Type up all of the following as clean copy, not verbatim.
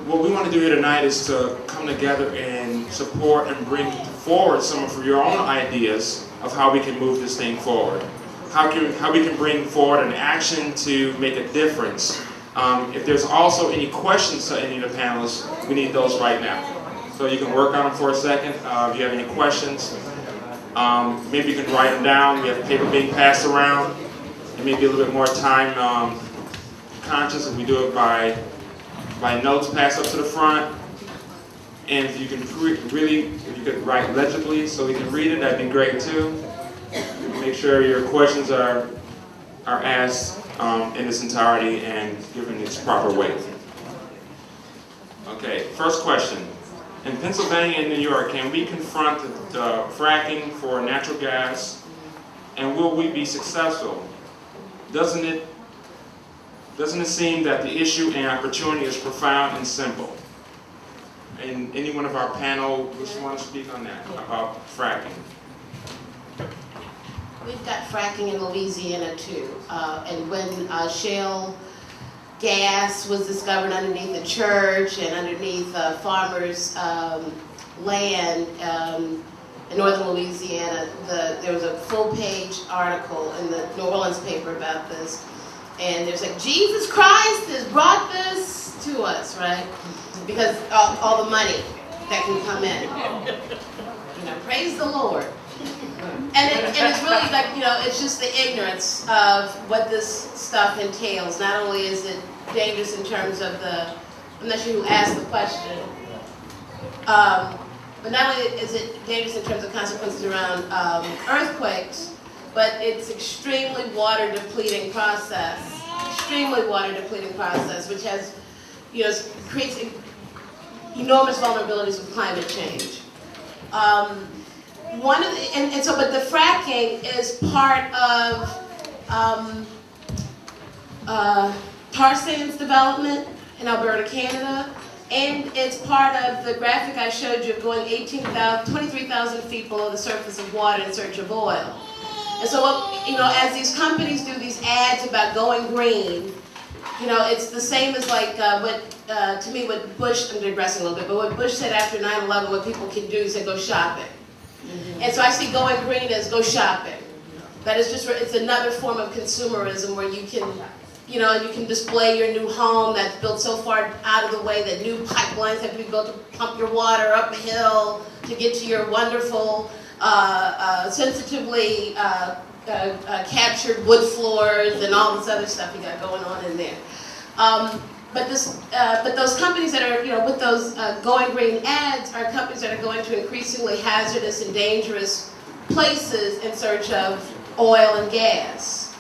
what we want to do here tonight is to come together and support and bring forward some of your own ideas of how we can move this thing forward. How we can bring forward an action to make a difference. If there's also any questions to any of the panelists, we need those right now. So you can work on them for a second. If you have any questions, maybe you can write them down. We have paper being passed around. It may be a little bit more time conscious if we do it by notes passed up to the front. And if you can if you could write legibly so we can read it, that'd be great too. Make sure your questions are asked in its entirety and given its proper weight. Okay, first question. In Pennsylvania and New York, can we confront the fracking for natural gas, and will we be successful? Doesn't it seem that the issue and opportunity is profound and simple? And any one of our panel, which want to speak on that, about fracking? We've got fracking in Louisiana too, and when shale gas was discovered underneath the church and underneath farmers' land in northern Louisiana, there was a full-page article in the New Orleans paper about this, and there's like, Jesus Christ has brought this to us, right? Because all the money that can come in. You know, praise the Lord. And it's really like, it's just the ignorance of what this stuff entails. Not only is it dangerous in terms of I'm not sure who asked the question, but not only is it dangerous in terms of consequences around earthquakes, but it's extremely water depleting process, which has, creates enormous vulnerabilities with climate change. But the fracking is part of tar sands development in Alberta, Canada, and it's part of the graphic I showed you of going 23,000 feet below the surface of water in search of oil. And so, as these companies do these ads about going green, it's the same as like to me what Bush, I'm digressing a little bit, but what Bush said after 9/11, what people can do, he said go shopping. And so I see going green as go shopping. That is just, it's another form of consumerism where you can, you can display your new home that's built so far out of the way that new pipelines have to be built to pump your water up a hill to get to your wonderful, sensitively captured wood floors and all this other stuff you got going on in there. But those companies that are, with those going green ads are companies that are going to increasingly hazardous and dangerous places in search of oil and gas.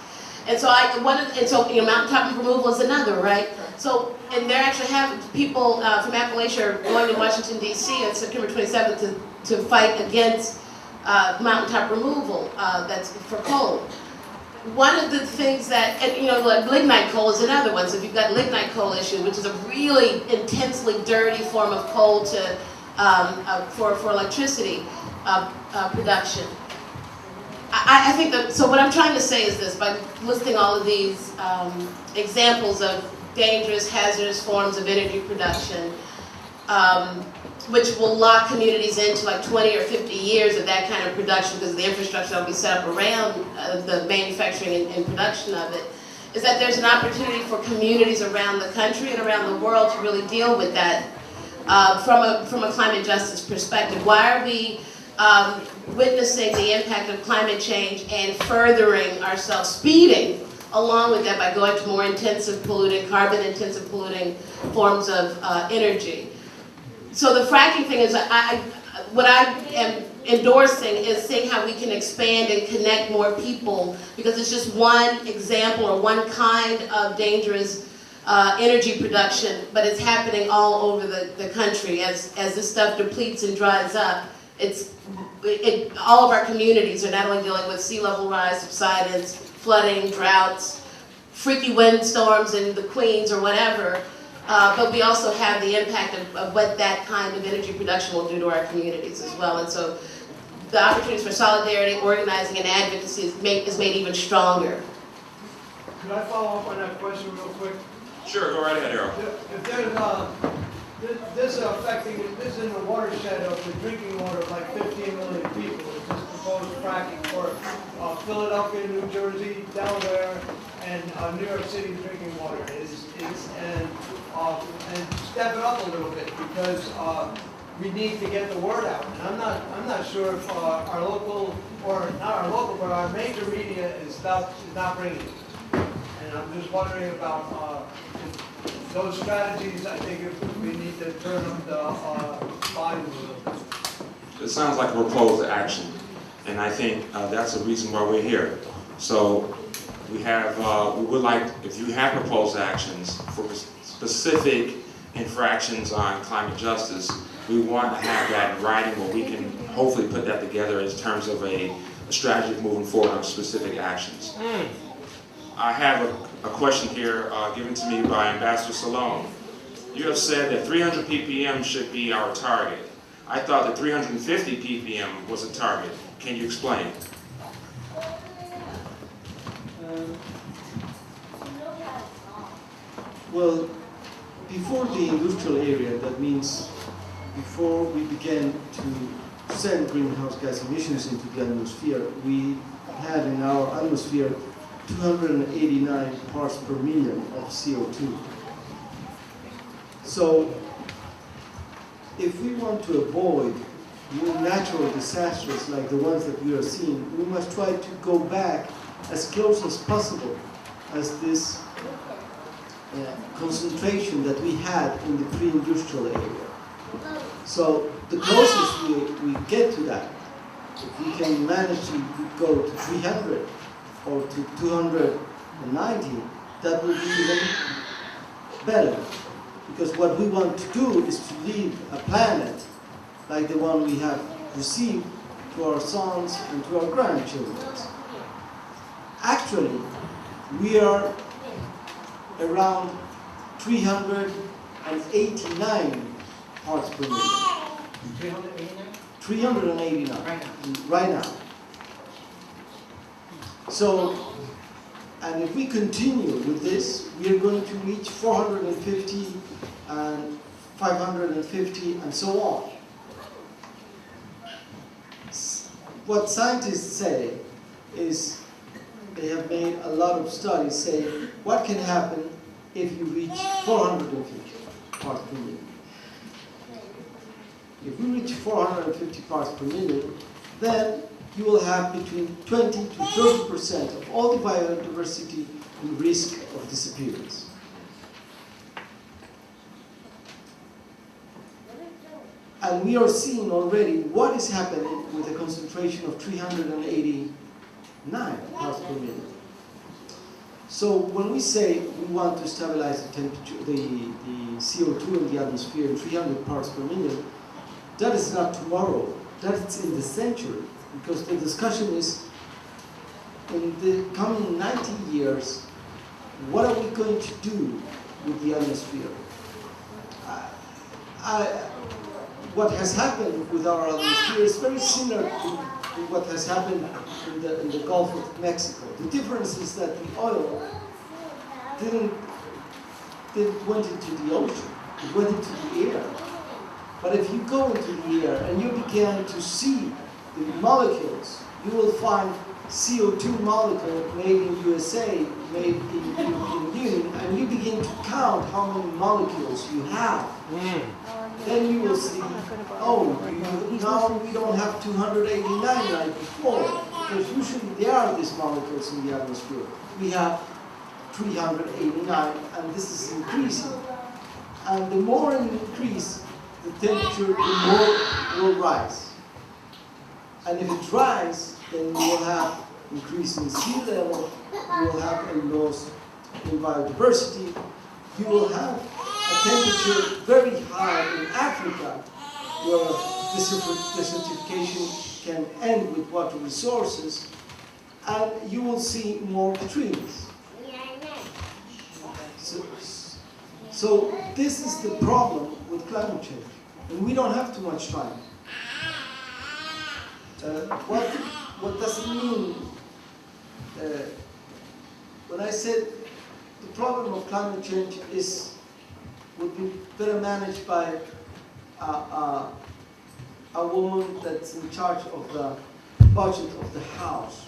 And so mountaintop removal is another, right? So, and they're actually having people from Appalachia going to Washington D.C. on September 27th to fight against mountaintop removal that's for coal. One of the things that, like lignite coal is another one. So if you've got lignite coal issue, which is a really intensely dirty form of coal for electricity production. I think that, so what I'm trying to say is this, by listing all of these examples of dangerous, hazardous forms of energy production, which will lock communities into like 20 or 50 years of that kind of production because the infrastructure that will be set up around the manufacturing and production of it, is that there's an opportunity for communities around the country and around the world to really deal with that from a climate justice perspective. Why are we witnessing the impact of climate change and furthering ourselves, speeding along with that by going to more intensive polluting, carbon-intensive polluting forms of energy? So the fracking thing is, what I am endorsing is seeing how we can expand and connect more people, because it's just one example or one kind of dangerous energy production, but it's happening all over the country as this stuff depletes and dries up. All of our communities are not only dealing with sea level rise, subsidence, flooding, droughts, freaky windstorms in the Queens or whatever, but we also have the impact of what that kind of energy production will do to our communities as well. And so the opportunities for solidarity, organizing, and advocacy is made even stronger. Could I follow up on that question real quick? Sure, go right ahead, Errol. If in the watershed of the drinking water of like 15 million people. It's this proposed fracking for Philadelphia, New Jersey, Delaware, and New York City drinking water. And step it up a little bit because we need to get the word out. And I'm not sure if our local, or not our local, but our major media is not bringing it. And I'm just wondering about those strategies. I think if we need to turn up the volume a little bit. It sounds like a proposed action, and I think that's the reason why we're here. So we would like, if you have proposed actions for specific infractions on climate justice, we want to have that in writing where we can hopefully put that together in terms of a strategy moving forward on specific actions. I have a question here given to me by Ambassador Salone. You have said that 300 ppm should be our target. I thought that 350 ppm was a target. Can you explain? Well, before the industrial area, that means before we began to send greenhouse gas emissions into the atmosphere, we had in our atmosphere 289 parts per million of CO2. So, if we want to avoid new natural disasters like the ones that we are seeing, we must try to go back as close as possible as this concentration that we had in the pre-industrial area. So the closest we get to that, if we can manage to go to 300 or to 290, that will be even better. Because what we want to do is to leave a planet like the one we have received to our sons and to our grandchildren. Actually, we are around 389 parts per million. 389? 389 right now. So, and if we continue with this, we are going to reach 450 and 550 and so on. What scientists say is they have made a lot of studies saying what can happen if you reach 450 parts per million. If we reach 450 parts per million, then you will have between 20 to 30% of all the biodiversity in risk of disappearance. And we are seeing already what is happening with a concentration of 389 parts per million. So when we say we want to stabilize the temperature, the CO2 in the atmosphere in 300 parts per million, that is not tomorrow, that's in the century. Because the discussion is, in the coming 90 years, what are we going to do with the atmosphere? What has happened with our atmosphere is very similar to what has happened in the Gulf of Mexico. The difference is that the oil didn't went into the ocean, it went into the air. But if you go into the air and you begin to see the molecules, you will find CO2 molecule made in USA, made in the European Union, and you begin to count how many molecules you have. Then you will see, oh, now we don't have 289 like before, because usually there are these molecules in the atmosphere. We have 389, and this is increasing. And the more you increase the temperature, the more it will rise. And if it rise, then you will have increase in sea level, you will have a loss in biodiversity, you will have a temperature very high in Africa, where desertification can end with water resources, and you will see more trees. So this is the problem with climate change, and we don't have too much time. What does it mean? When I said the problem of climate change would be better managed by a woman that's in charge of the budget of the house,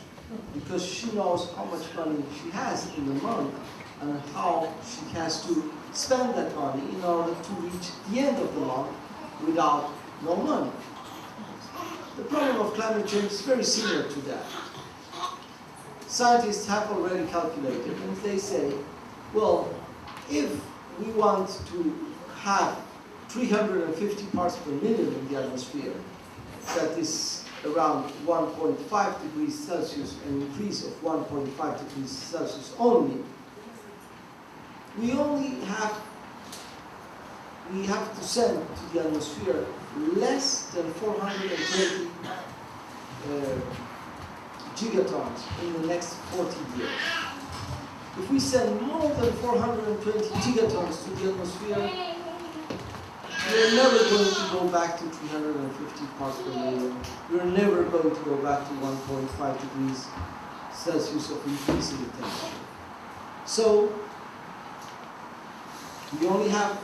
because she knows how much money she has in the month and how she has to spend that money in order to reach the end of the month without no money. The problem of climate change is very similar to that. Scientists have already calculated, and they say, well, if we want to have 350 parts per million in the atmosphere, that is around 1.5 degrees Celsius, an increase of 1.5 degrees Celsius only, we have to send to the atmosphere less than 420 gigatons in the next 40 years. If we send more than 420 gigatons to the atmosphere, we're never going to go back to 350 parts per million. We're never going to go back to 1.5 degrees Celsius of increase in the temperature. So, we only have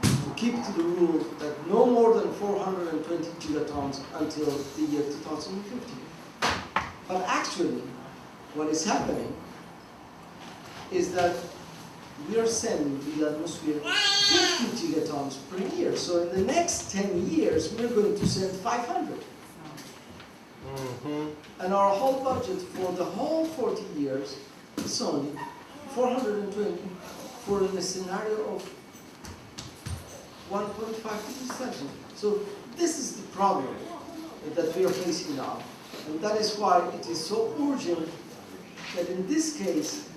to keep to the rule that no more than 420 gigatons until the year 2050. But actually, what is happening is that we are sending to the atmosphere 50 gigatons per year. So in the next 10 years, we're going to send 500. And our whole budget for the whole 40 years is only 420 for a scenario of 1.5 degrees Celsius. So this is the problem that we are facing now. And that is why it is so urgent that in this case,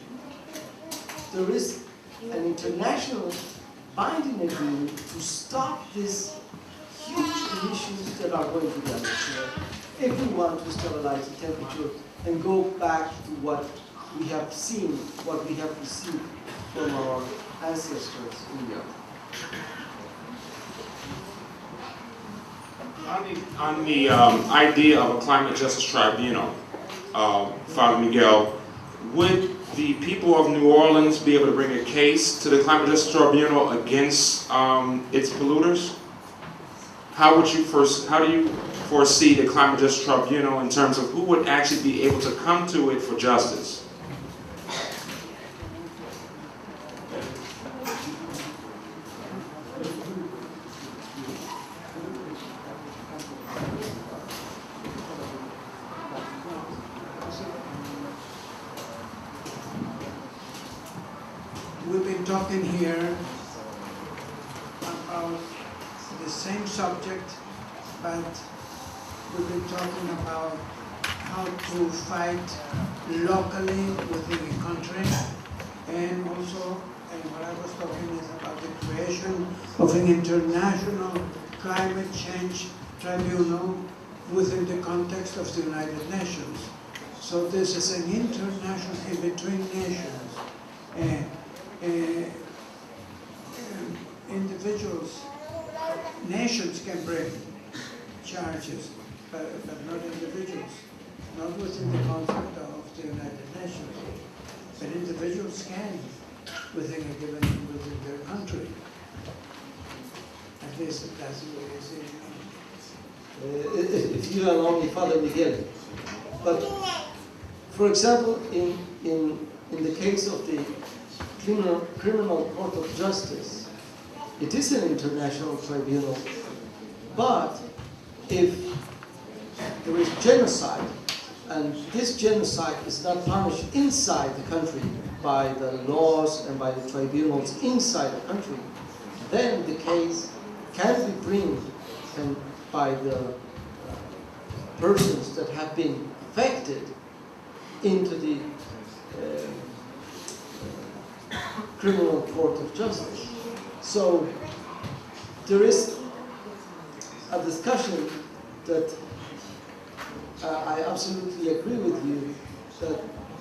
there is an international binding agreement to stop these huge emissions that are going to the atmosphere if we want to stabilize the temperature and go back to what we have seen, what we have received from our ancestors in the earth. On the idea of a climate justice tribunal, Father Miguel, would the people of New Orleans be able to bring a case to the Climate Justice Tribunal against its polluters? How do you foresee the Climate Justice Tribunal in terms of who would actually be able to come to it for justice? We've been talking here about the same subject, but we've been talking about how to fight locally within a country, and also, and what I was talking is about the creation of an international climate change tribunal within the context of the United Nations. So this is an international, in between nations. Individuals, nations can bring charges, but not individuals, not within the concept of the United Nations. But individuals can within their country. At least that's the way I see it. If you allow me, Father Miguel. But, for example, in the case of the Criminal Court of Justice, it is an international tribunal, but if there is genocide, and this genocide is not punished inside the country by the laws and by the tribunals inside the country, then the case can be brought by the persons that have been affected into the Criminal Court of Justice. So there is a discussion that I absolutely agree with you, that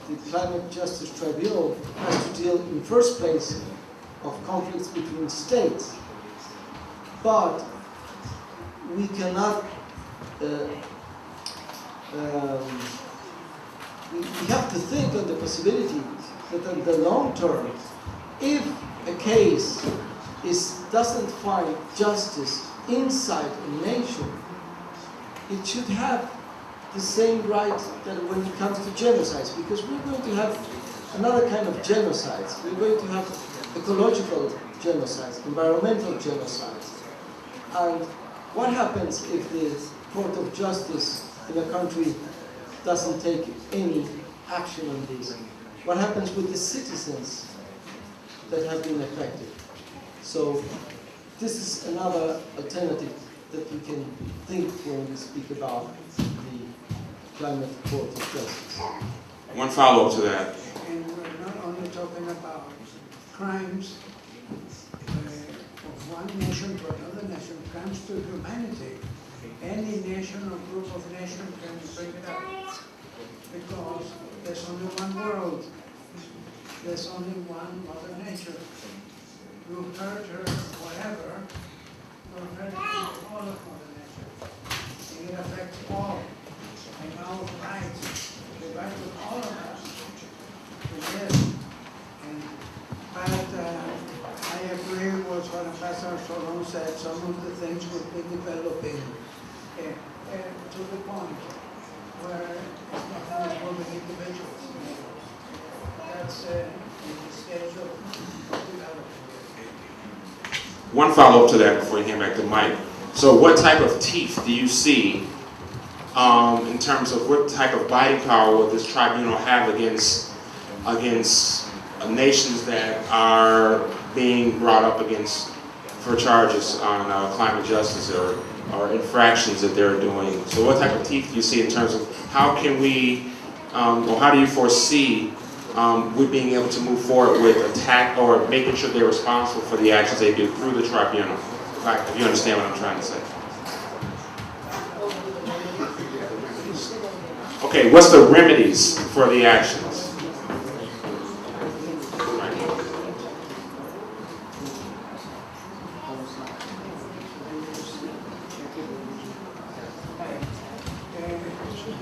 the Climate Justice Tribunal has to deal in first place of conflicts between states. But we cannot, we have to think of the possibility that in the long term, if a case doesn't find justice inside a nation, it should have the same right that when it comes to genocides, because we're going to have another kind of genocides. We're going to have ecological genocides, environmental genocides. And what happens if the Court of Justice in a country doesn't take any action on this? What happens with the citizens that have been affected? So this is another alternative that we can think when we speak about the Climate Court of Justice. One follow-up to that. And we're not only talking about crimes of one nation to another nation, crimes to humanity. Any nation or group of nations can bring it up. Because there's only one world. There's only one Mother Nature. You hurt her, whatever, you're hurting all of Mother Nature. And it affects all. And our rights, the right of all of us to live. But I agree with what Ambassador Solon said. Some of the things we've been developing to the point where it's not only moving individuals. That's in the stage of development. One follow-up to that before you hand back to Mike. So what type of teeth do you see in terms of what type of biting power will this tribunal have against nations that are being brought up against for charges on climate justice or infractions that they're doing? So what type of teeth do you see in terms of how can we, or how do you foresee with being able to move forward with attack or making sure they're responsible for the actions they do through the tribunal? If you understand what I'm trying to say. Okay, what's the remedies for the actions?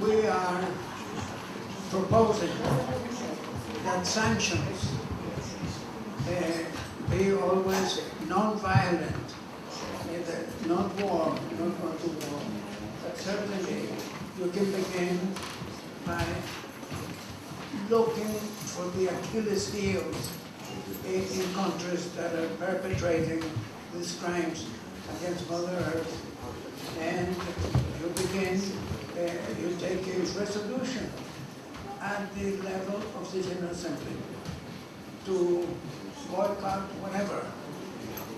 We are proposing that sanctions be always non-violent, not war, not going to war. But certainly you can begin by looking for the Achilles heels in countries that are perpetrating these crimes against Mother Earth. And you begin, you take a resolution at the level of the General Assembly to boycott whatever.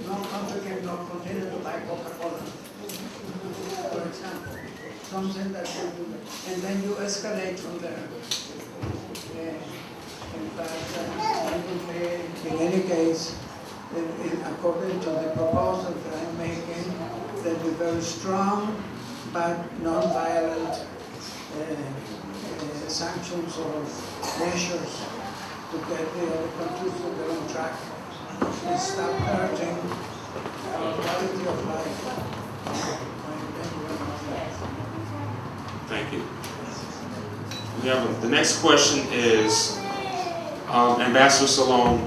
No country can not continue to buy Coca-Cola, for example. Something that will do that. And then you escalate from there. In fact, in any case, according to the proposal that I'm making, there'll be very strong but non-violent sanctions or measures to get the other countries on their own track and stop hurting our quality of life. Thank you. We have the next question is, Ambassador Solon,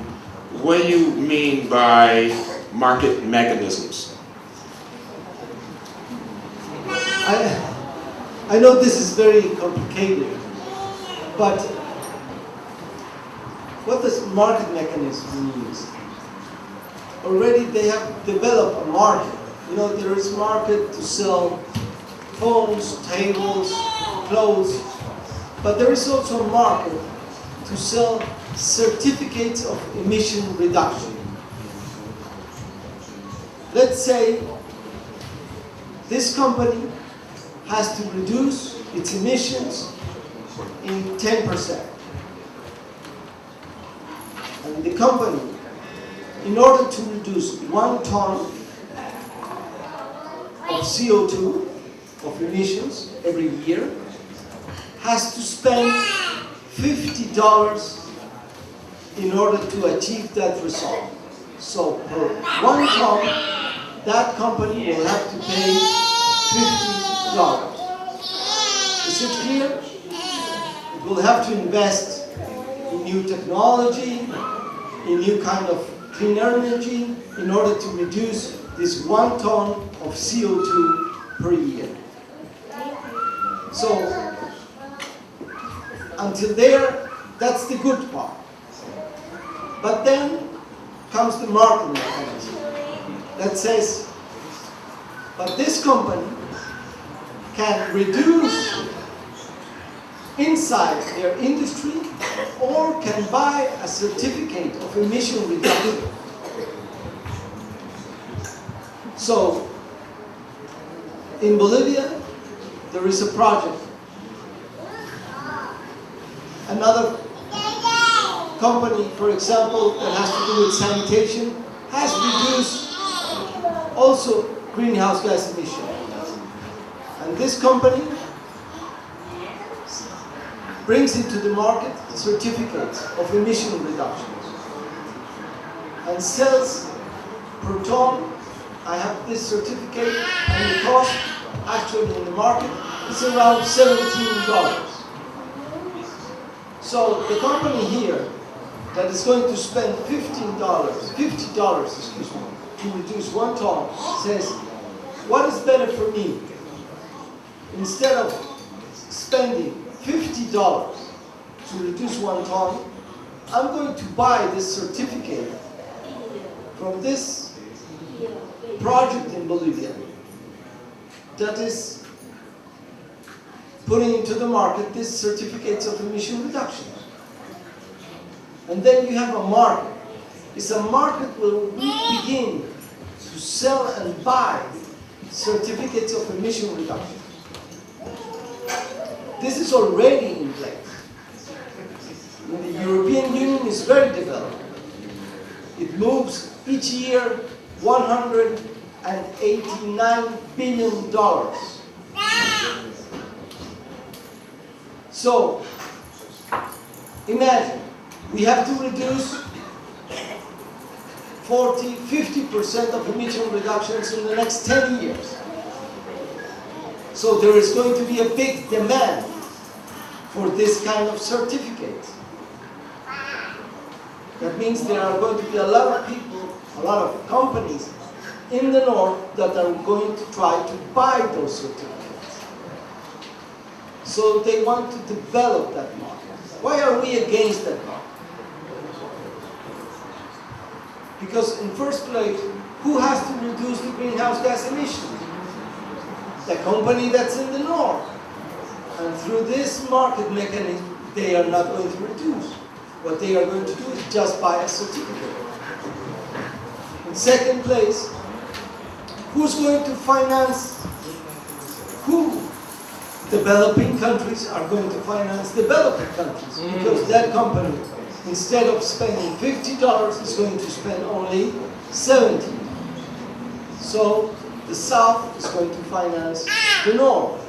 what do you mean by market mechanisms? I know this is very complicated, but what does market mechanism mean? Already they have developed a market. You know, there is market to sell phones, tables, clothes, but there is also a market to sell certificates of emission reduction. Let's say this company has to reduce its emissions in 10%. And the company, in order to reduce 1 ton of CO2 of emissions every year, has to spend $50 in order to achieve that result. So for 1 ton, that company will have to pay $50. Is it clear? It will have to invest in new technology, in new kind of clean energy in order to reduce this 1 ton of CO2 per year. So, until there, that's the good part. But then comes the market mechanism that says, but this company can reduce inside their industry or can buy a certificate of emission reduction. So, in Bolivia, there is a project. Another company, for example, that has to do with sanitation, has reduced also greenhouse gas emissions. And this company brings into the market certificates of emission reductions and sells per ton. I have this certificate, and the cost actually in the market is around $17. So the company here that is going to spend $50, excuse me, to reduce 1 ton says, what is better for me? Instead of spending $50 to reduce 1 ton, I'm going to buy this certificate from this project in Bolivia that is putting into the market these certificates of emission reduction. And then you have a market. It's a market where we begin to sell and buy certificates of emission reduction. This is already in place. The European Union is very developed. It moves each year $189 billion. So, imagine, we have to reduce 40–50% of emission reductions in the next 10 years. So there is going to be a big demand for this kind of certificate. That means there are going to be a lot of people, a lot of companies in the north that are going to try to buy those certificates. So they want to develop that market. Why are we against that market? Because in first place, who has to reduce the greenhouse gas emissions? The company that's in the north. And through this market mechanism, they are not going to reduce. What they are going to do is just buy a certificate. In second place, who's going to finance who? Developing countries are going to finance developing countries. Because that company, instead of spending $50, is going to spend only $70. So the South is going to finance the North.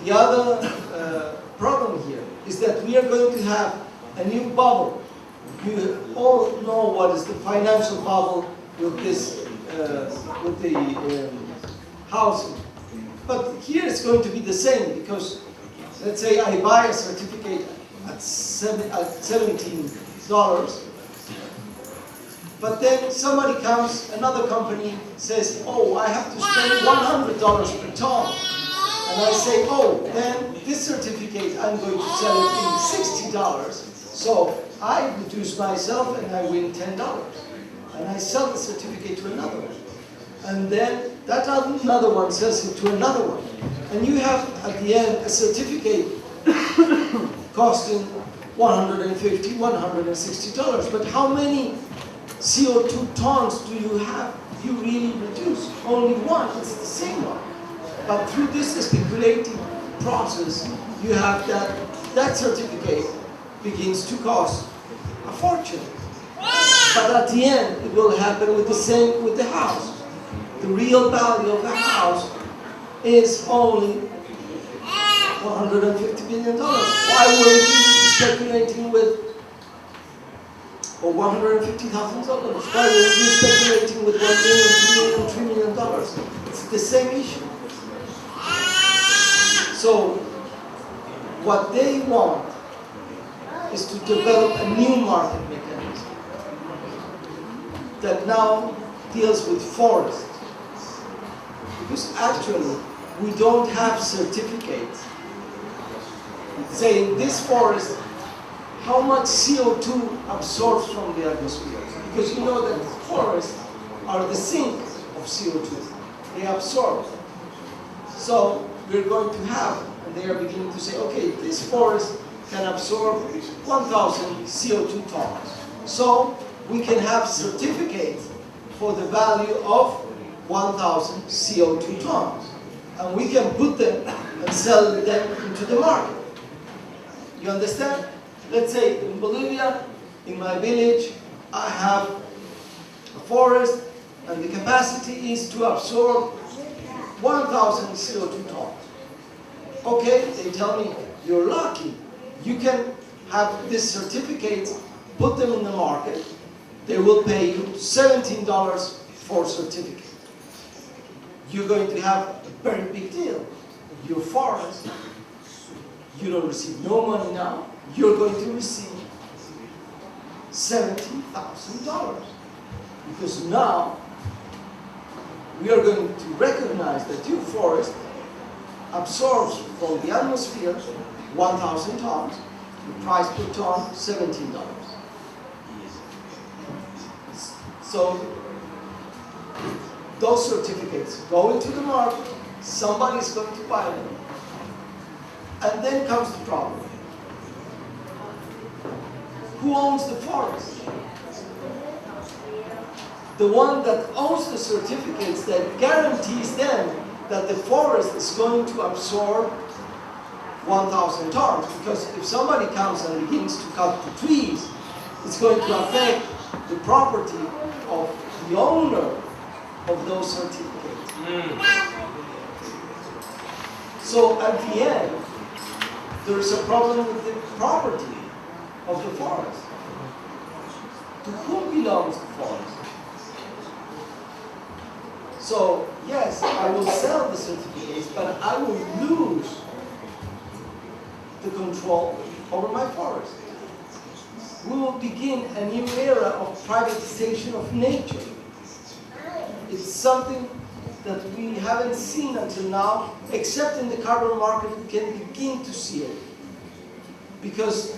The other problem here is that we are going to have a new bubble. You all know what is the financial bubble with this, with the housing. But here it's going to be the same because, let's say I buy a certificate at $17, but then somebody comes, another company says, oh, I have to spend $100 per ton. And I say, oh, then this certificate I'm going to sell it in $60. So I reduce myself and I win $10. And I sell the certificate to another one. And then that another one sells it to another one. And you have, at the end, a certificate costing $150, $160. But how many CO2 tons do you have? You really reduce? Only one, it's the same one. But through this speculative process, you have that certificate begins to cost a fortune. But at the end, it will happen with the same with the house. The real value of the house is only $150 billion. Why were you speculating with, or $150,000? Why were you speculating with $1 million, $2 million, $3 million? It's the same issue. So, what they want is to develop a new market mechanism. that now deals with forest. Because actually, we don't have certificates saying this forest, how much CO2 absorbs from the atmosphere. Because you know that forests are the sink of CO2. They absorb. So we're going to have, and they are beginning to say, okay, this forest can absorb 1,000 CO2 tons. So we can have certificates for the value of 1,000 CO2 tons. And we can put them and sell them into the market. You understand? Let's say in Bolivia, in my village, I have a forest and the capacity is to absorb 1,000 CO2 tons. Okay, they tell me, you're lucky. You can have these certificates, put them in the market. They will pay you $17 for certificate. You're going to have a very big deal. Your forest, you don't receive no money now. You're going to receive $70,000. Because now, we are going to recognize that your forest absorbs from the atmosphere 1,000 tons, the price per ton, $17. So, those certificates go into the market, somebody's going to buy them. And then comes the problem. Who owns the forest? The one that owns the certificates that guarantees them that the forest is going to absorb 1,000 tons. Because if somebody comes and begins to cut the trees, it's going to affect the property of the owner of those certificates. So at the end, there is a problem with the property of the forest. To whom belongs the forest? So, yes, I will sell the certificates, but I will lose the control over my forest. We will begin a new era of privatization of nature. It's something that we haven't seen until now, except in the carbon market we can begin to see it. Because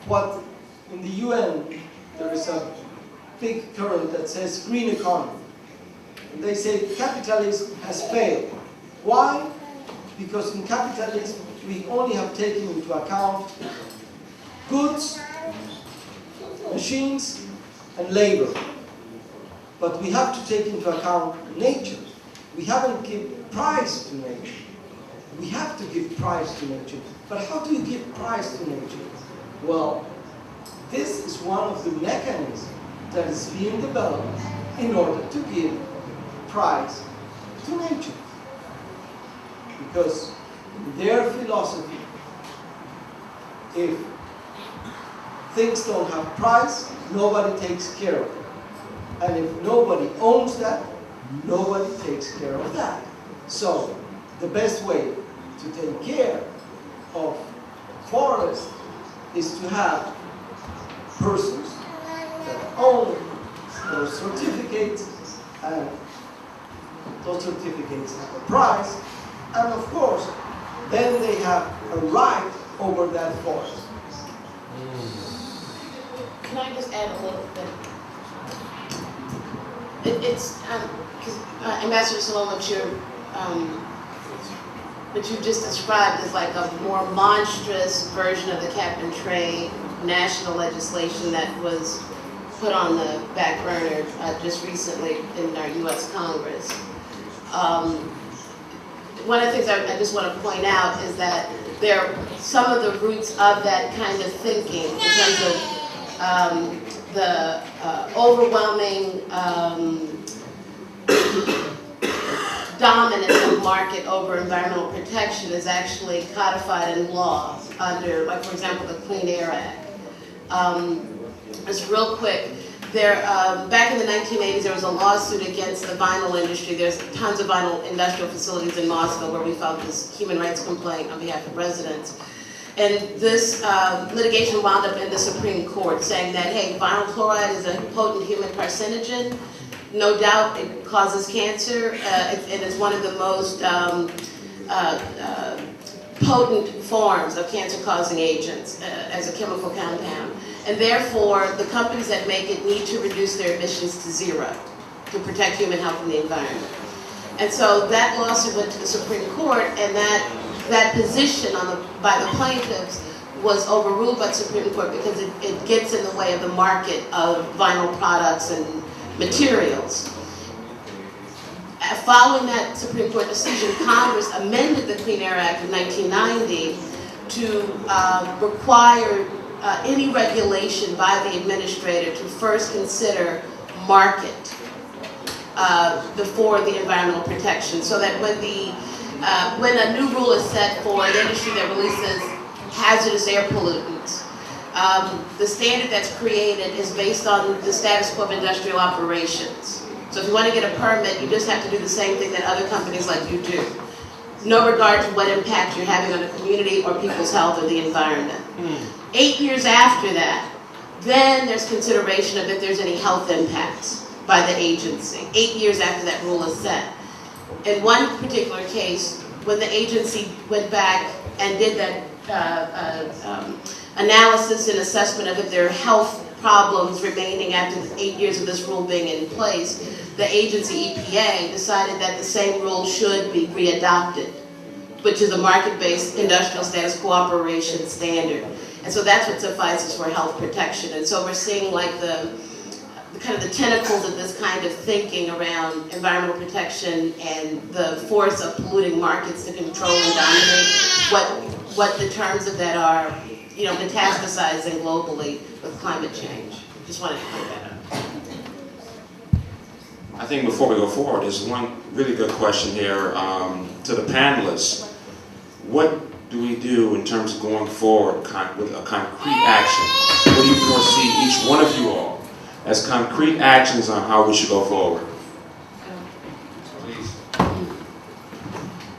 what in the UN, there is a big current that says green economy. And they say capitalism has failed. Why? Because in capitalism, we only have taken into account goods, machines, and labor. But we have to take into account nature. We haven't given price to nature. We have to give price to nature. But how do you give price to nature? Well, this is one of the mechanisms that is being developed in order to give price to nature. Because in their philosophy, if things don't have price, nobody takes care of it. And if nobody owns that, nobody takes care of that. So, the best way to take care of forests is to have persons that own those certificates, and those certificates have a price, and of course, then they have a right over that forest. Can I just add a little bit? It's because Ambassador Sol, what you just described is like a more monstrous version of the cap and trade national legislation that was put on the back burner just recently in our U.S. Congress. One of the things I just want to point out is that there are some of the roots of that kind of thinking in terms of the overwhelming dominance of market over environmental protection is actually codified in law under, like for example, the Clean Air Act. Just real quick, back in the 1980s, there was a lawsuit against the vinyl industry. There's tons of vinyl industrial facilities in Moscow where we filed this human rights complaint on behalf of residents. And this litigation wound up in the Supreme Court saying that, hey, vinyl chloride is a potent human carcinogen. No doubt it causes cancer, and it's one of the most potent forms of cancer-causing agents as a chemical compound. And therefore, the companies that make it need to reduce their emissions to zero to protect human health and the environment. And so that lawsuit went to the Supreme Court, and that position by the plaintiffs was overruled by the Supreme Court because it gets in the way of the market of vinyl products and materials. Following that Supreme Court decision, Congress amended the Clean Air Act of 1990 to require any regulation by the administrator to first consider market before the environmental protection, so that when a new rule is set for an industry that releases hazardous air pollutants, the standard that's created is based on the status quo of industrial operations. So if you want to get a permit, you just have to do the same thing that other companies like you do. No regard to what impact you're having on the community or people's health or the environment. 8 years after that, then there's consideration of if there's any health impacts by the agency. 8 years after that rule is set. In one particular case, when the agency went back and did that analysis and assessment of if there are health problems remaining after 8 years of this rule being in place, the agency EPA decided that the same rule should be readopted, which is a market-based industrial status cooperation standard. And so that's what suffices for health protection. And so we're seeing like the kind of the tentacles of this kind of thinking around environmental protection and the force of polluting markets to control and dominate what the terms of that are, you know, metastasizing globally with climate change. Just wanted to point that out. I think before we go forward, there's one really good question here to the panelists. What do we do in terms of going forward with a concrete action? What do you foresee, each one of you all, as concrete actions on how we should go forward? Please.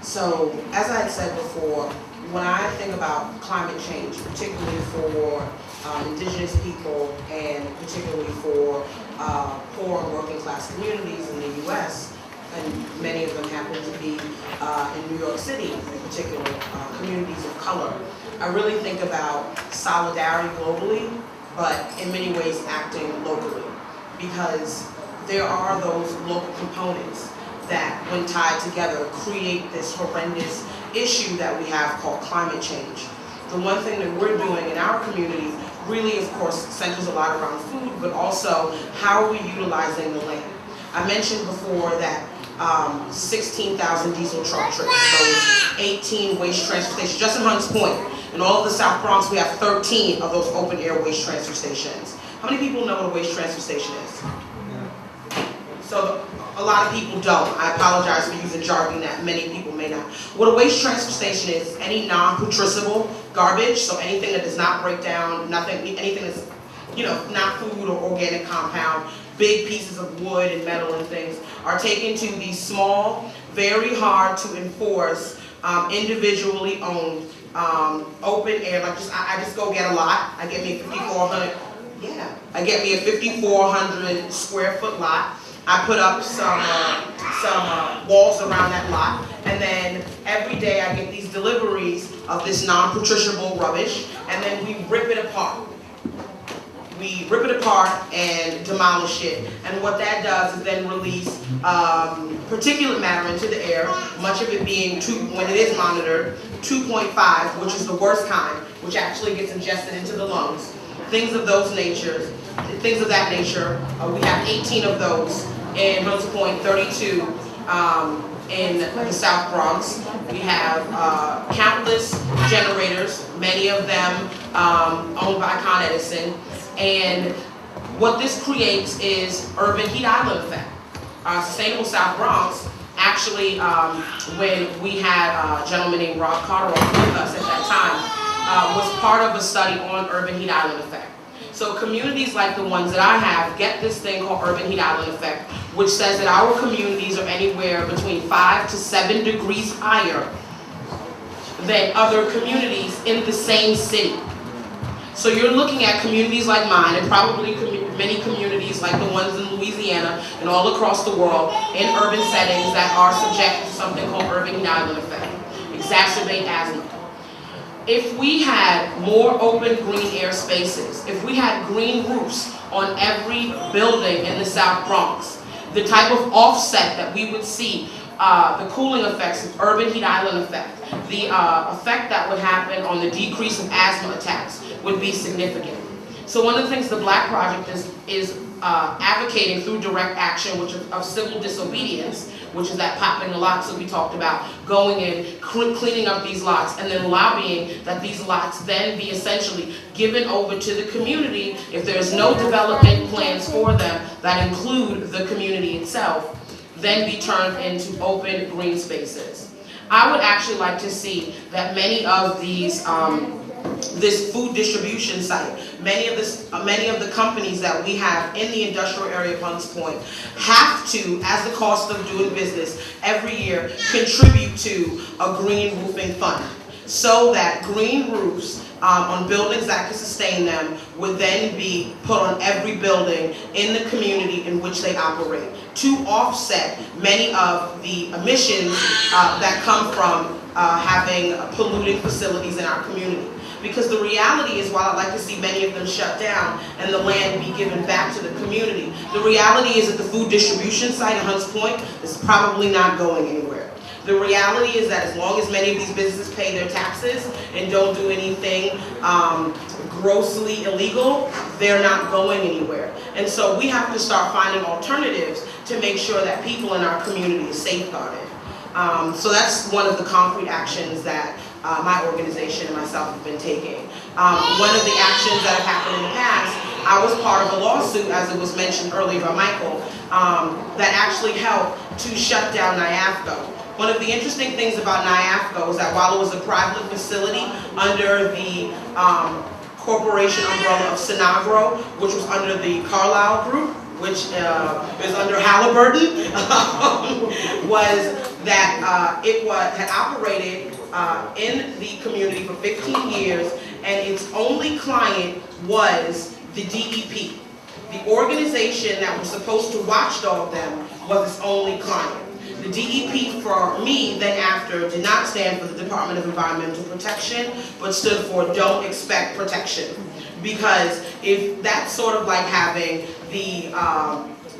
So, as I had said before, when I think about climate change, particularly for indigenous people and particularly for poor and working class communities in the U.S., and many of them happen to be in New York City, in particular, communities of color, I really think about solidarity globally, but in many ways acting locally, because there are those local components that, when tied together, create this horrendous issue that we have called climate change. The one thing that we're doing in our community really, of course, centers a lot around food, but also how are we utilizing the land. I mentioned before that 16,000 diesel truck trips, those 18 waste transfer stations, just in Hunts Point. In all of the South Bronx, we have 13 of those open air waste transfer stations. How many people know what a waste transfer station is? So a lot of people don't. I apologize for using jargon that many people may not. What a waste transfer station is any non-putrescible garbage, so anything that does not break down, anything that's, you know, not food or organic compound, big pieces of wood and metal and things are taken to these small, very hard to enforce, individually owned, open air, like I just go get a lot. I get me a 5,400, I get me a 5,400 square foot lot. I put up some walls around that lot, and then every day I get these deliveries of this non-putrescible rubbish, and then we rip it apart. We rip it apart and demolish it, and what that does is then release particulate matter into the air, much of it being, when it is monitored, 2.5, which is the worst kind, which actually gets ingested into the lungs. Things of that nature. We have 18 of those in Hunts Point, 32 in the South Bronx. We have countless generators, many of them owned by Con Edison. And what this creates is urban heat island effect. Sustainable South Bronx, actually, when we had a gentleman named Rob Carter with us at that time, was part of a study on urban heat island effect. So communities like the ones that I have get this thing called urban heat island effect, which says that our communities are anywhere between 5 to 7 degrees higher than other communities in the same city. So you're looking at communities like mine, and probably many communities like the ones in Louisiana and all across the world in urban settings that are subject to something called urban heat island effect, exacerbate asthma. If we had more open green air spaces, if we had green roofs on every building in the South Bronx, the type of offset that we would see, the cooling effects of urban heat island effect, the effect that would happen on the decrease of asthma attacks would be significant. So one of the things the Black Project is advocating through direct action, which of civil disobedience, which is that popping the lots that we talked about, going in, cleaning up these lots, and then lobbying that these lots then be essentially given over to the community if there's no development plans for them that include the community itself, then be turned into open green spaces. I would actually like to see that many of these this food distribution site, many of the companies that we have in the industrial area of Hunts Point have to, as the cost of doing business every year, contribute to a green roofing fund, so that green roofs on buildings that can sustain them would then be put on every building in the community in which they operate, to offset many of the emissions that come from having polluting facilities in our community. Because the reality is, while I'd like to see many of them shut down and the land be given back to the community, the reality is that the food distribution site at Hunts Point is probably not going anywhere. The reality is that as long as many of these businesses pay their taxes and don't do anything grossly illegal, they're not going anywhere. And so we have to start finding alternatives to make sure that people in our community is safeguarded. So that's one of the concrete actions that my organization and myself have been taking. One of the actions that have happened in the past, I was part of a lawsuit, as it was mentioned earlier by Mychal, that actually helped to shut down NIAFCO. One of the interesting things about NIAFCO is that while it was a private facility under the corporation umbrella of Sinagro, which was under the Carlyle Group, which is under Halliburton, was that it had operated in the community for 15 years, and its only client was the DEP. The organization that was supposed to watchdog them was its only client. The DEP, for me, then after, did not stand for the Department of Environmental Protection, but stood for Don't Expect Protection. Because if that's sort of like having the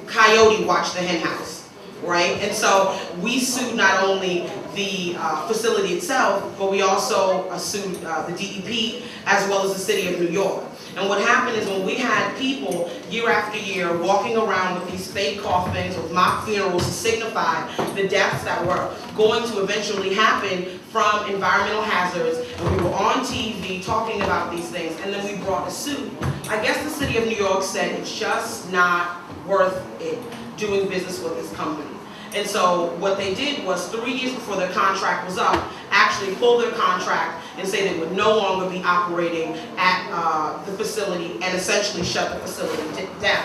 coyote watch the hen house, right? And so we sued not only the facility itself, but we also sued the DEP as well as the city of New York. And what happened is, when we had people year after year walking around with these fake coffins, with mock funerals to signify the deaths that were going to eventually happen from environmental hazards, and we were on TV talking about these things, and then we brought a suit. I guess the city of New York said it's just not worth it doing business with this company. And so what they did was, 3 years before their contract was up, actually pull their contract and say they would no longer be operating at the facility, and essentially shut the facility down.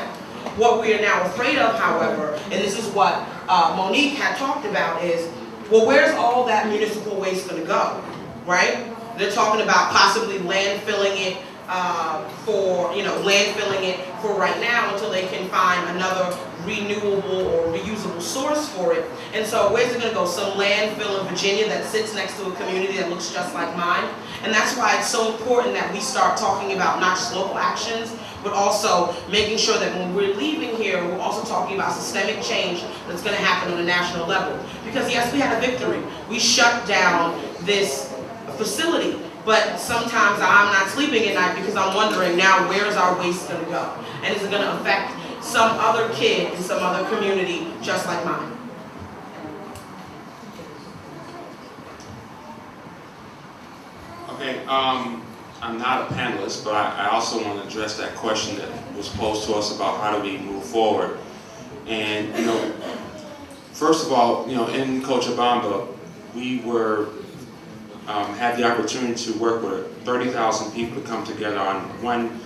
What we are now afraid of, however, and this is what Monique had talked about, is, well, where's all that municipal waste going to go, right? They're talking about possibly landfilling it for right now, until they can find another renewable or reusable source for it. And so where's it going to go? Some landfill in Virginia that sits next to a community that looks just like mine. And that's why it's so important that we start talking about not just local actions, but also making sure that when we're leaving here, we're also talking about systemic change that's going to happen on a national level. Because yes, we had a victory. We shut down this facility. But sometimes I'm not sleeping at night because I'm wondering, now where's our waste going to go? And is it going to affect some other kid in some other community just like mine? Okay, I'm not a panelist, but I also want to address that question that was posed to us about how do we move forward. And, first of all, in Cochabamba, we were had the opportunity to work with 30,000 people to come together on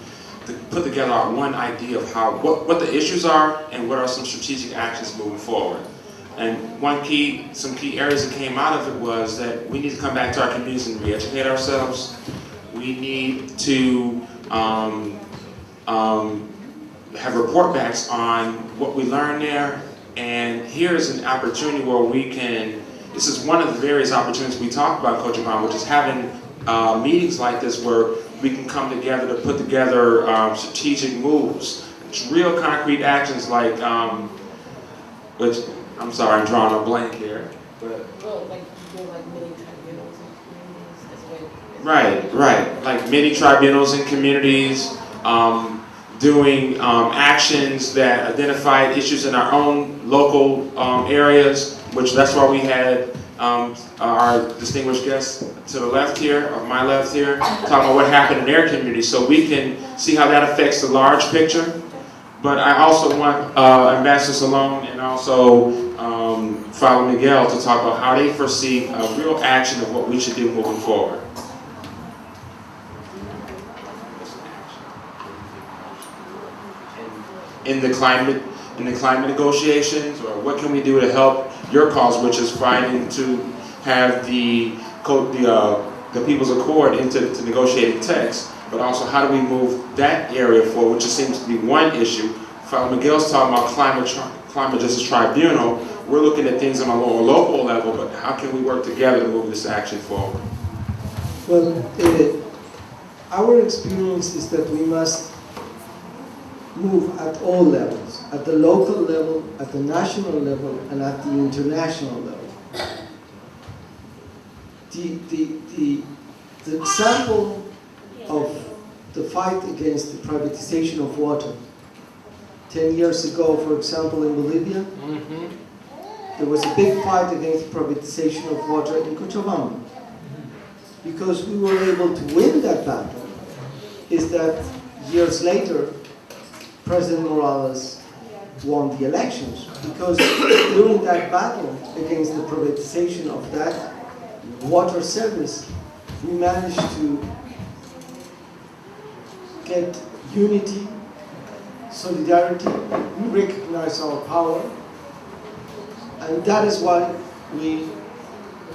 put together one idea of what the issues are and what are some strategic actions moving forward. And some key areas that came out of it was that we need to come back to our communities and re-educate ourselves. We need to have report backs on what we learned there. And here's an opportunity where we can, this is one of the various opportunities we talk about, Coach Obama, which is having meetings like this where we can come together to put together strategic moves, real concrete actions like, which, I'm sorry, I'm drawing a blank here. But Well, like mini tribunals and communities as well. right, like mini tribunals in communities, doing actions that identify issues in our own local areas, which that's why we had our distinguished guest to the left here, or my left here, talking about what happened in their community, so we can see how that affects the large picture. But I also want Ambassador Salone and also Father Miguel to talk about how they foresee a real action of what we should do moving forward. In the climate negotiations, or what can we do to help your cause, which is fighting to have the People's Accord into negotiating text, but also how do we move that area forward, which seems to be one issue. Father Miguel's talking about climate justice tribunal. We're looking at things on a more local level, but how can we work together to move this action forward? Well, our experience is that we must move at all levels, at the local level, at the national level, and at the international level. The example of the fight against the privatization of water 10 years ago, for example, in Bolivia, there was a big fight against the privatization of water in Cochabamba. Because we were able to win that battle, is that years later, President Morales won the elections. Because during that battle against the privatization of that water service, we managed to get unity, solidarity, we recognize our power, and that is why we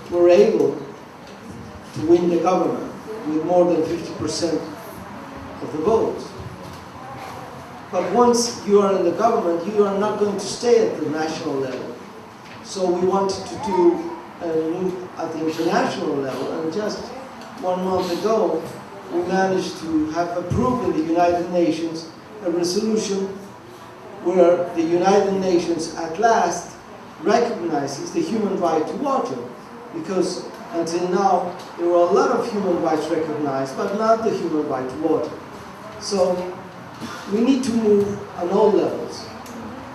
were able to win the government with more than 50% of the votes. But once you are in the government, you are not going to stay at the national level. So we wanted to do a move at the international level, and just 1 month ago, we managed to have approved in the United Nations a resolution where the United Nations at last recognizes the human right to water. Because until now, there were a lot of human rights recognized, but not the human right to water. So we need to move on all levels.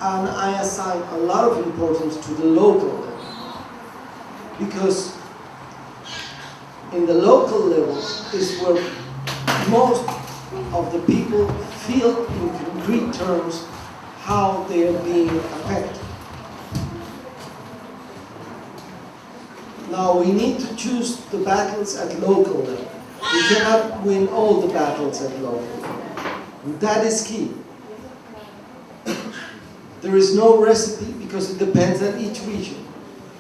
And I assign a lot of importance to the local level. Because in the local level is where most of the people feel in concrete terms how they are being affected. Now we need to choose the battles at local level. We cannot win all the battles at local level. That is key. There is no recipe because it depends on each region.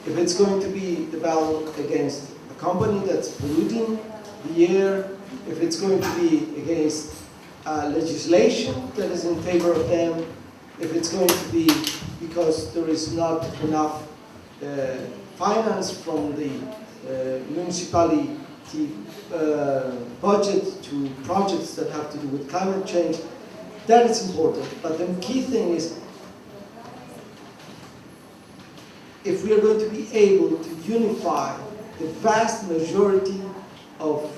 If it's going to be the battle against a company that's polluting the air, if it's going to be against legislation that is in favor of them, if it's going to be because there is not enough finance from the municipality budget to projects that have to do with climate change, that is important. But the key thing is, if we are going to be able to unify the vast majority of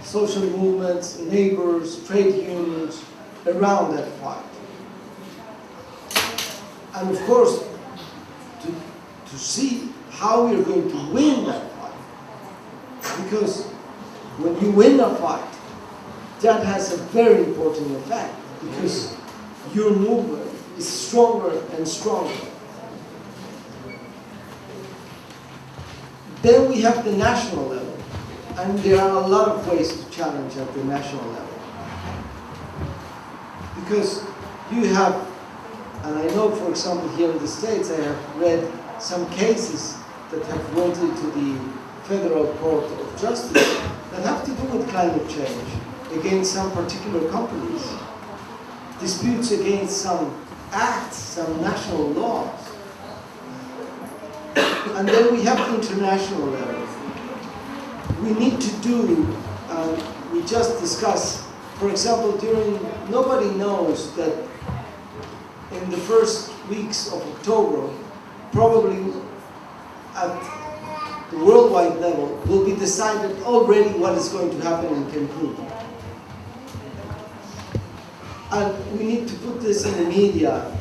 social movements, neighbors, trade unions around that fight. And of course, to see how we are going to win that fight. Because when you win a fight, that has a very important effect, because your movement is stronger and stronger. Then we have the national level, and there are a lot of ways to challenge at the national level. Because you have, and I know, for example, here in the States, I have read some cases that have brought it to the Federal Court of Justice that have to do with climate change against some particular companies, disputes against some acts, some national laws. And then we have the international level. We need to do, we just discussed, for example, nobody knows that in the first weeks of October, probably at the worldwide level, will be decided already what is going to happen in Cancun. And we need to put this in the media,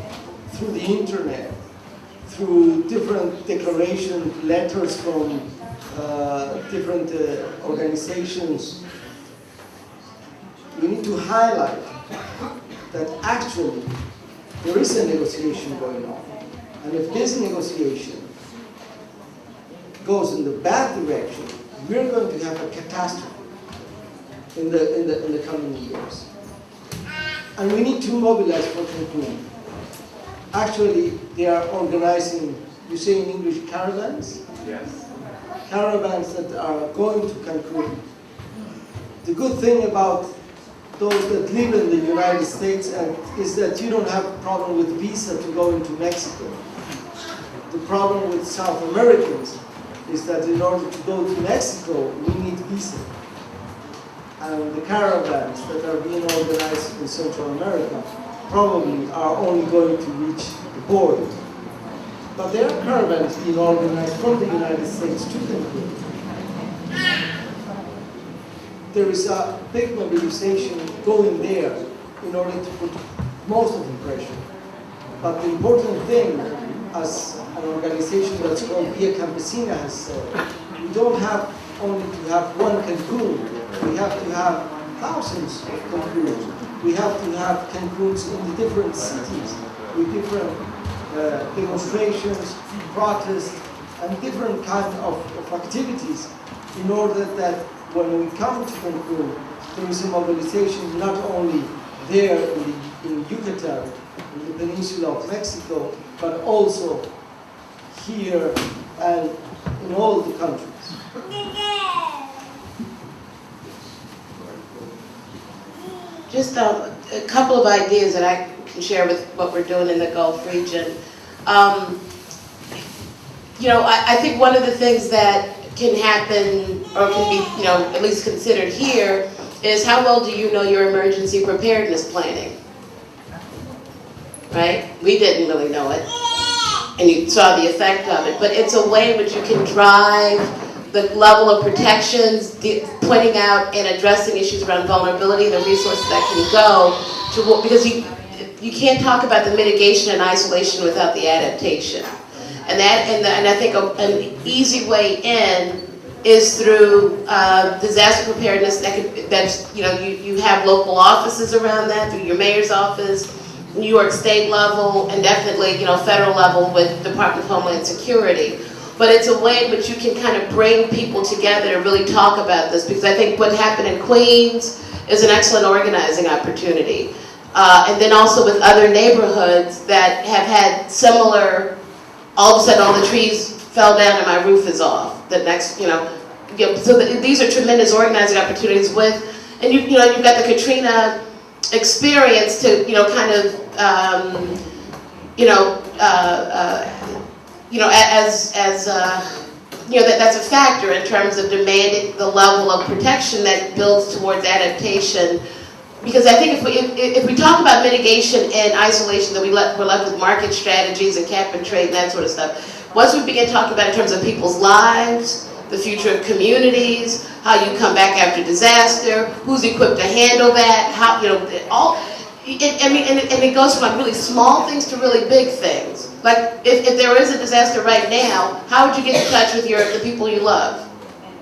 through the internet, through different declaration letters from different organizations. We need to highlight that actually there is a negotiation going on. And if this negotiation goes in the bad direction, we're going to have a catastrophe in the coming years. And we need to mobilize for Cancun. Actually, they are organizing, you say in English, caravans? Yes. Caravans that are going to Cancun. The good thing about those that live in the United States is that you don't have a problem with visa to go into Mexico. The problem with South Americans is that in order to go to Mexico, we need visa. And the caravans that are being organized in Central America probably are only going to reach the border. But there are caravans being organized from the United States to Cancun. There is a big mobilization going there in order to put most of the pressure. But the important thing, as an organization that's called Via Campesina has said, we don't have only to have one Cancun. We have to have thousands of Cancuns. We have to have Cancuns in the different cities with different demonstrations, protests, and different kinds of activities in order that when we come to Cancun, there is a mobilization not only there in Yucatan, in the peninsula of Mexico, but also here and in all the countries. Just a couple of ideas that I can share with what we're doing in the Gulf region. I think one of the things that can happen, or can be, at least considered here, is how well do you know your emergency preparedness planning? Right? We didn't really know it, and you saw the effect of it, but it's a way in which you can drive the level of protections, pointing out and addressing issues around vulnerability, the resources that can go to, because you can't talk about the mitigation and isolation without the adaptation. And I think an easy way in is through disaster preparedness. You have local offices around that, through your mayor's office, New York State level, and definitely federal level with Department of Homeland Security. But it's a way in which you can kind of bring people together to really talk about this, because I think what happened in Queens is an excellent organizing opportunity. And then also with other neighborhoods that have had similar, all of a sudden all the trees fell down and my roof is off. The next, so these are tremendous organizing opportunities with, and you've got the Katrina experience to, that's a factor in terms of demanding the level of protection that builds towards adaptation. Because I think if we talk about mitigation and isolation, then we're left with market strategies and cap and trade and that sort of stuff. Once we begin talking about in terms of people's lives, the future of communities, how you come back after disaster, who's equipped to handle that, and it goes from really small things to really big things. Like if there is a disaster right now, how would you get in touch with the people you love?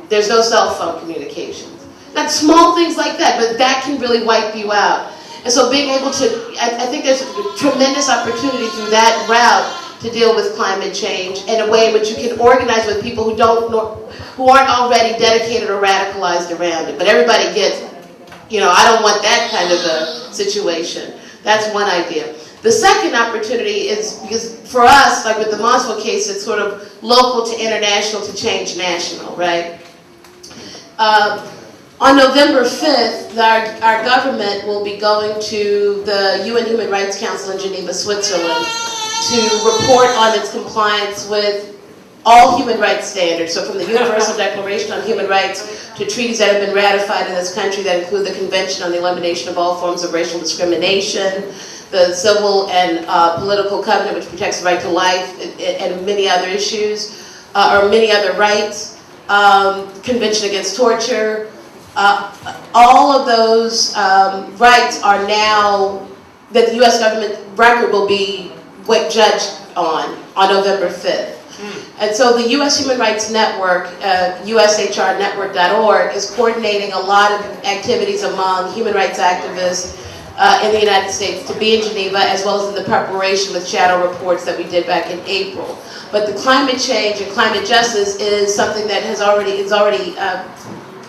There's no cell phone communications. Not small things like that, but that can really wipe you out. And so being able to, I think there's a tremendous opportunity through that route to deal with climate change in a way in which you can organize with people who aren't already dedicated or radicalized around it. But everybody gets, I don't want that kind of a situation. That's one idea. The second opportunity is, because for us, like with the Mossville case, it's sort of local to international to change national, right? On November 5th, our government will be going to the UN Human Rights Council in Geneva, Switzerland, to report on its compliance with all human rights standards. So from the Universal Declaration on Human Rights to treaties that have been ratified in this country that include the Convention on the Elimination of All Forms of Racial Discrimination, the Civil and Political Covenant, which protects the right to life, and many other issues, or many other rights, Convention Against Torture. All of those rights are now, that the U.S. government record will be judged on November 5th. And so the U.S. Human Rights Network, USHRnetwork.org, is coordinating a lot of activities among human rights activists in the United States to be in Geneva, as well as in the preparation with shadow reports that we did back in April. But the climate change and climate justice is something that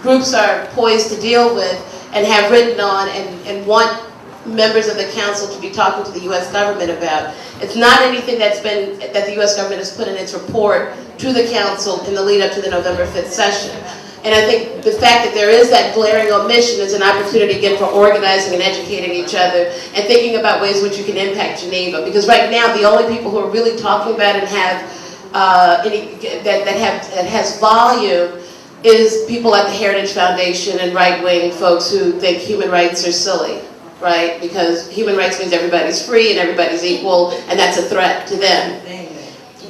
groups are poised to deal with and have written on and want members of the council to be talking to the U.S. government about. It's not anything that the U.S. government has put in its report to the council in the lead up to the November 5th session. And I think the fact that there is that glaring omission is an opportunity again for organizing and educating each other and thinking about ways in which you can impact Geneva. Because right now the only people who are really talking about it and have that has volume is people at the Heritage Foundation and right-wing folks who think human rights are silly, right? Because human rights means everybody's free and everybody's equal, and that's a threat to them.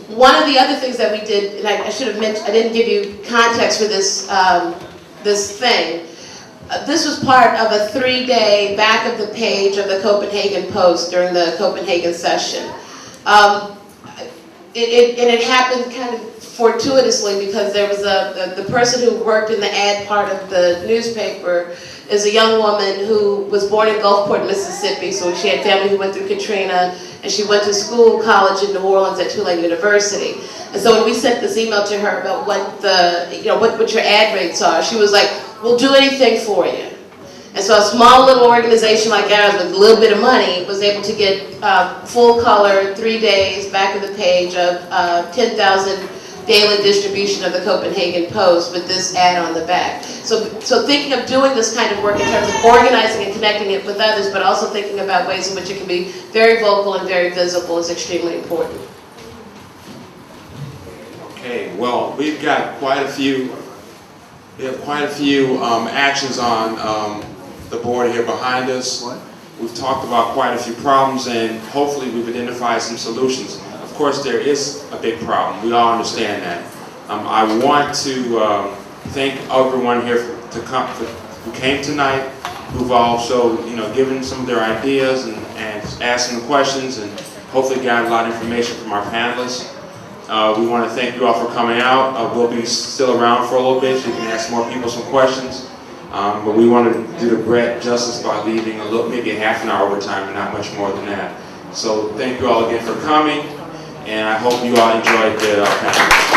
One of the other things that we did, and I should have mentioned, I didn't give you context for this this thing. This was part of a 3-day back of the page of the Copenhagen Post during the Copenhagen session. It happened kind of fortuitously because there was the person who worked in the ad part of the newspaper is a young woman who was born in Gulfport, Mississippi. So she had family who went through Katrina, and she went to college in New Orleans at Tulane University. And so when we sent this email to her about what your ad rates are, she was like, "We'll do anything for you." And so a small little organization like ours with a little bit of money was able to get full color, 3 days, back of the page of 10,000 daily distribution of the Copenhagen Post with this ad on the back. So thinking of doing this kind of work in terms of organizing and connecting it with others, but also thinking about ways in which it can be very vocal and very visible is extremely important. Okay, well, we've got quite a few actions on the board here behind us. We've talked about quite a few problems, and hopefully we've identified some solutions. Of course, there is a big problem. We all understand that. I want to thank everyone here who came tonight, who've also, given some of their ideas and asked some questions, and hopefully got a lot of information from our panelists. We want to thank you all for coming out. We'll be still around for a little bit, so you can ask more people some questions. But we want to do the Brecht justice by leaving maybe a half an hour overtime, and not much more than that. So thank you all again for coming, and I hope you all enjoyed the panel.